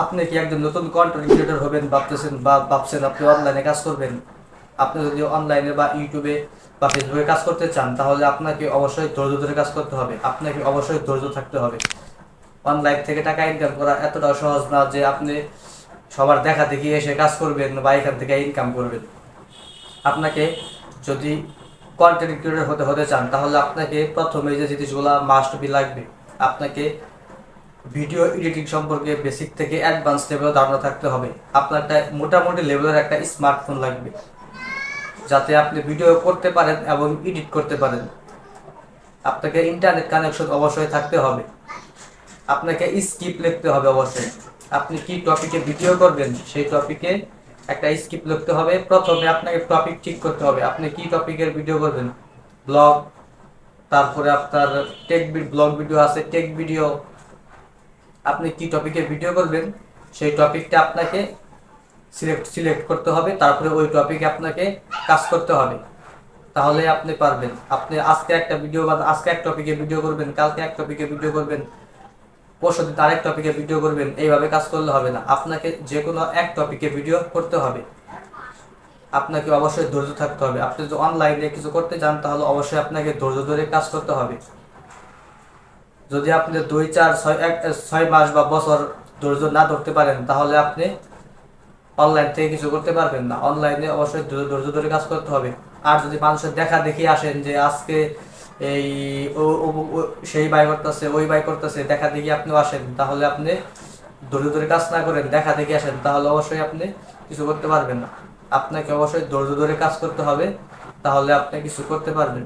আপনি কি একজন নতুন কন্টেন্ট ক্রিয়েটর হবেন ভাবতেছেন বা ভাবছেন আপনি অনলাইনে কাজ করবেন? আপনি যদি অনলাইনে বা ইউটিউবে বা ফেসবুকে কাজ করতে চান তাহলে আপনাকে অবশ্যই ধৈর্য ধরে কাজ করতে হবে, আপনাকে অবশ্যই ধৈর্য থাকতে হবে। অনলাইন থেকে টাকা ইনকাম করা এতটাও সহজ না যে আপনি সবার দেখা দেখি এসে কাজ করবেন বা এখান থেকে ইনকাম করবেন। আপনাকে যদি কন্টেন্ট ক্রিয়েটর হতে হতে চান তাহলে আপনাকে প্রথমে যে জিনিসগুলো মাস্ট বি লাগবে, আপনাকে ভিডিও এডিটিং সম্পর্কে বেসিক থেকে অ্যাডভান্স লেভেলে ধারণা থাকতে হবে। আপনার একটা মোটামুটি লেভেলের একটা স্মার্টফোন লাগবে যাতে আপনি ভিডিও করতে পারেন এবং এডিট করতে পারেন। আপনাকে ইন্টারনেট কানেকশন অবশ্যই থাকতে হবে। আপনাকে স্ক্রিপ্ট লিখতে হবে অবশ্যই। আপনি কি টপিকে ভিডিও করবেন সেই টপিকে একটা স্ক্রিপ্ট লিখতে হবে। প্রথমে আপনাকে টপিক ঠিক করতে হবে, আপনি কি টপিকের ভিডিও করবেন। ব্লগ, তারপরে আপনার ব্লগ ভিডিও আছে, টেক ভিডিও। আপনি কি টপিকের ভিডিও করবেন সেই টপিকটা আপনাকে সিলেক্ট করতে হবে, তারপরে ওই টপিকে আপনাকে কাজ করতে হবে, তাহলে আপনি পারবেন। আপনি আজকে একটা ভিডিও বা আজকে এক টপিকে ভিডিও করবেন, কালকে এক টপিকে ভিডিও করবেন, পরশুদিন আরেক টপিকে ভিডিও করবেন, এইভাবে কাজ করলে হবে না। আপনাকে যে কোনো এক টপিকে ভিডিও করতে হবে। আপনাকে অবশ্যই ধৈর্য থাকতে হবে। আপনি যদি অনলাইনে কিছু করতে চান তাহলে অবশ্যই আপনাকে ধৈর্য ধরে কাজ করতে হবে। যদি আপনি 2, 4, 6 মাস বা বছর ধৈর্য না ধরতে পারেন তাহলে আপনি অনলাইন থেকে কিছু করতে পারবেন না। অনলাইনে অবশ্যই ধৈর্য ধরে কাজ করতে হবে। আর যদি মানুষের দেখা দেখি আসেন যে আজকে এই সেই বাই করতেছে, ওই বাই করতেছে, দেখা দেখি আপনিও আসেন, তাহলে আপনি ধৈর্য ধরে কাজ না করেন, দেখা দেখি আসেন, তাহলে অবশ্যই আপনি কিছু করতে পারবেন না। আপনাকে অবশ্যই ধৈর্য ধরে কাজ করতে হবে, তাহলে আপনি কিছু করতে পারবেন।